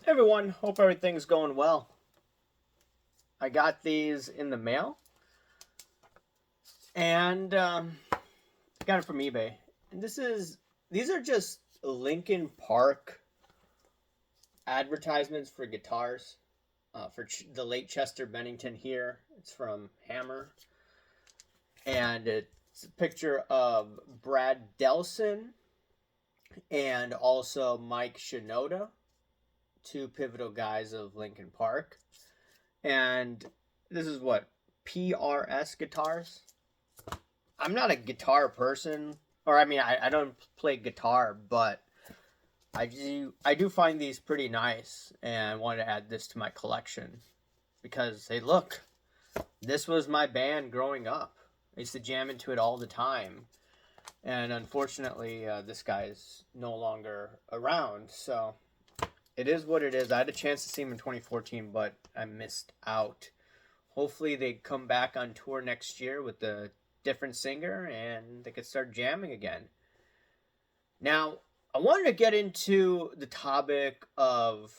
Hey everyone, hope everything's going well. I got these in the mail and got it from eBay. And these are just Linkin Park advertisements for guitars for the late Chester Bennington here. It's from Hammer, and it's a picture of Brad Delson and also Mike Shinoda, two pivotal guys of Linkin Park. And this is what PRS guitars. I'm not a guitar person, or I mean, I don't play guitar, but I do find these pretty nice, and I wanted to add this to my collection because hey, look, this was my band growing up. I used to jam into it all the time, and unfortunately, this guy's no longer around. So it is what it is. I had a chance to see him in 2014, but I missed out. Hopefully, they come back on tour next year with the different singer and they could start jamming again. Now, I wanted to get into the topic of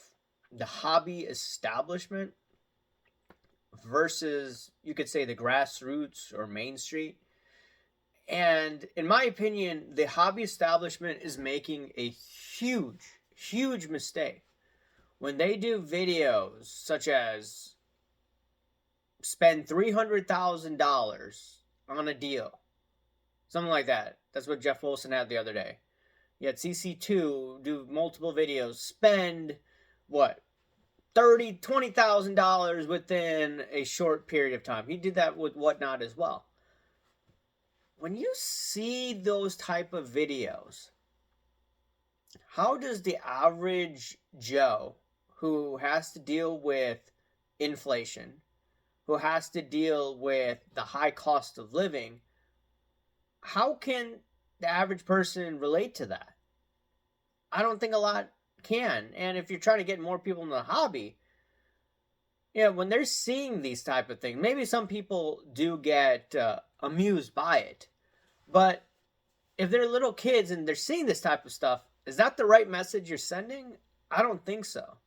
the hobby establishment versus, you could say, the grassroots or Main Street. And in my opinion, the hobby establishment is making a huge mistake when they do videos such as spend $300,000 on a deal. Something like that. That's what Jeff Wilson had the other day. You had CC2 do multiple videos, spend what? $20,000 within a short period of time. He did that with Whatnot as well. When you see those type of videos, how does the average Joe who has to deal with inflation, who has to deal with the high cost of living, how can the average person relate to that? I don't think a lot can. And if you're trying to get more people in the hobby, when they're seeing these type of things, maybe some people do get amused by it. But if they're little kids and they're seeing this type of stuff, is that the right message you're sending? I don't think so.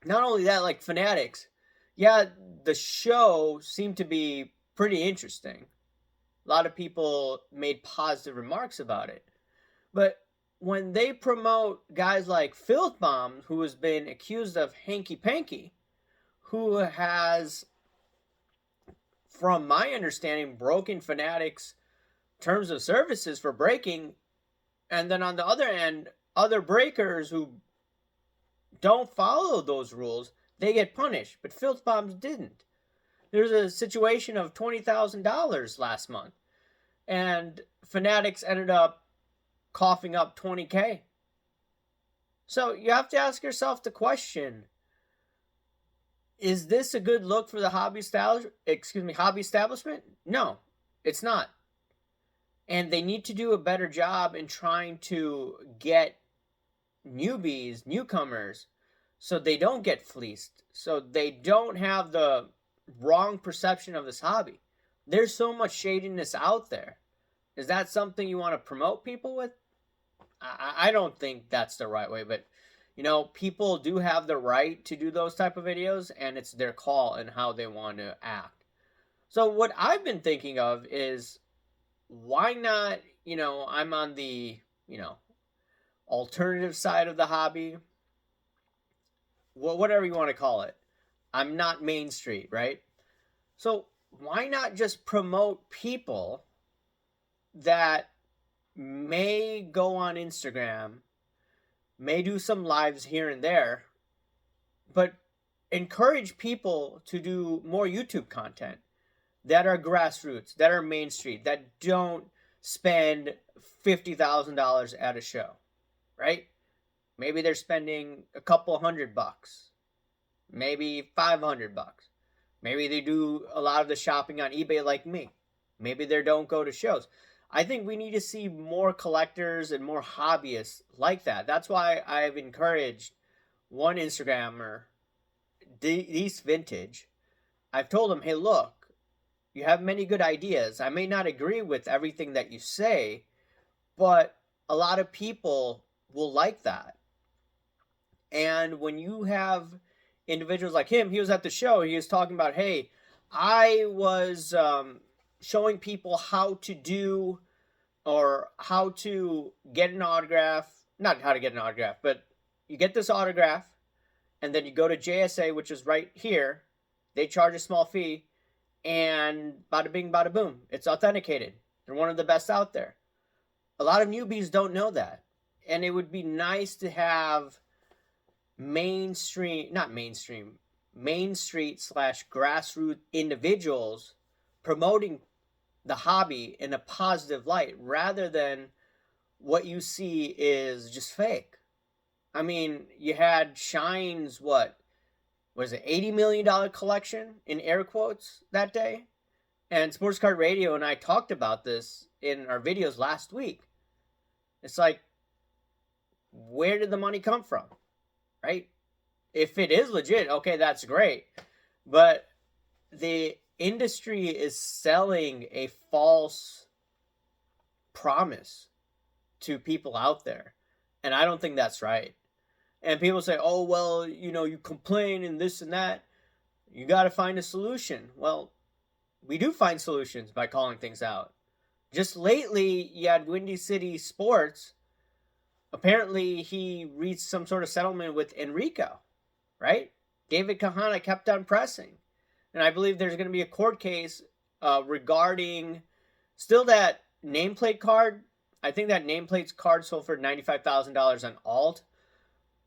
Not only that, like Fanatics, yeah, the show seemed to be pretty interesting. A lot of people made positive remarks about it. But when they promote guys like Filth Bomb, who has been accused of hanky panky, who has, from my understanding, broken Fanatics' terms of services for breaking, and then on the other end, other breakers who don't follow those rules, they get punished. But Filth Bombs didn't. There's a situation of $20,000 last month, and Fanatics ended up coughing up 20K. So you have to ask yourself the question: is this a good look for the hobby establishment? No, it's not. And they need to do a better job in trying to get newcomers, so they don't get fleeced, so they don't have the wrong perception of this hobby. There's so much shadiness out there. Is that something you want to promote people with? I don't think that's the right way, but people do have the right to do those type of videos, and it's their call and how they want to act. So what I've been thinking of is, why not, I'm on the, alternative side of the hobby, whatever you want to call it. I'm not Main Street, right? So why not just promote people that may go on Instagram, may do some lives here and there, but encourage people to do more YouTube content that are grassroots, that are Main Street, that don't spend $50,000 at a show, right? Maybe they're spending a couple $100, maybe $500. Maybe they do a lot of the shopping on eBay like me. Maybe they don't go to shows. I think we need to see more collectors and more hobbyists like that. That's why I've encouraged one Instagrammer, Deece Vintage. I've told him, hey, look, you have many good ideas. I may not agree with everything that you say, but a lot of people will like that. And when you have individuals like him, he was at the show, he was talking about, hey, I was showing people how to do or how to get an autograph. Not how to get an autograph, but you get this autograph and then you go to JSA, which is right here. They charge a small fee and bada bing, bada boom. It's authenticated. They're one of the best out there. A lot of newbies don't know that. And it would be nice to have Main Street / grassroots individuals promoting the hobby in a positive light rather than what you see is just fake. I mean, you had Shine's, what was it, $80 million collection in air quotes that day? And Sports Card Radio and I talked about this in our videos last week. It's like, where did the money come from? Right? If it is legit, okay, that's great. But the industry is selling a false promise to people out there. And I don't think that's right. And people say, oh, well, you complain and this and that. You got to find a solution. Well, we do find solutions by calling things out. Just lately, you had Windy City Sports. Apparently, he reached some sort of settlement with Enrico, right? David Kahana kept on pressing. And I believe there's going to be a court case regarding still that nameplate card. I think that nameplate card sold for $95,000 on alt.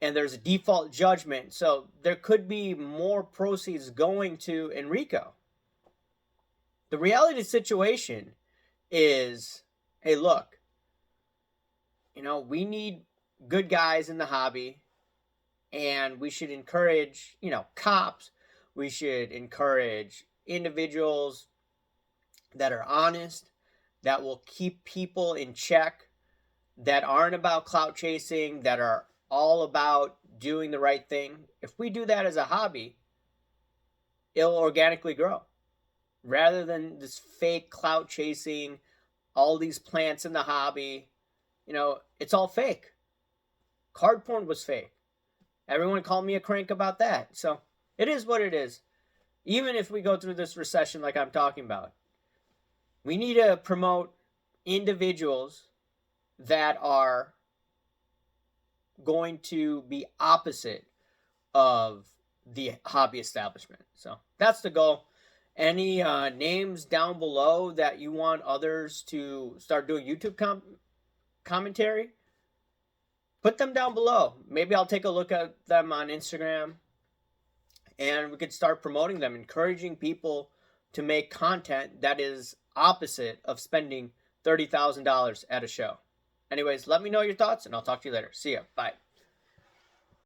And there's a default judgment. So there could be more proceeds going to Enrico. The reality of the situation is, hey, look, we need good guys in the hobby, and we should encourage, cops. We should encourage individuals that are honest, that will keep people in check, that aren't about clout chasing, that are all about doing the right thing. If we do that as a hobby, it'll organically grow. Rather than this fake clout chasing, all these plants in the hobby, it's all fake. Card porn was fake. Everyone called me a crank about that. So it is what it is. Even if we go through this recession like I'm talking about, we need to promote individuals that are going to be opposite of the hobby establishment. So that's the goal. Any names down below that you want others to start doing YouTube commentary? Put them down below. Maybe I'll take a look at them on Instagram and we could start promoting them, encouraging people to make content that is opposite of spending $30,000 at a show. Anyways, let me know your thoughts and I'll talk to you later. See ya. Bye.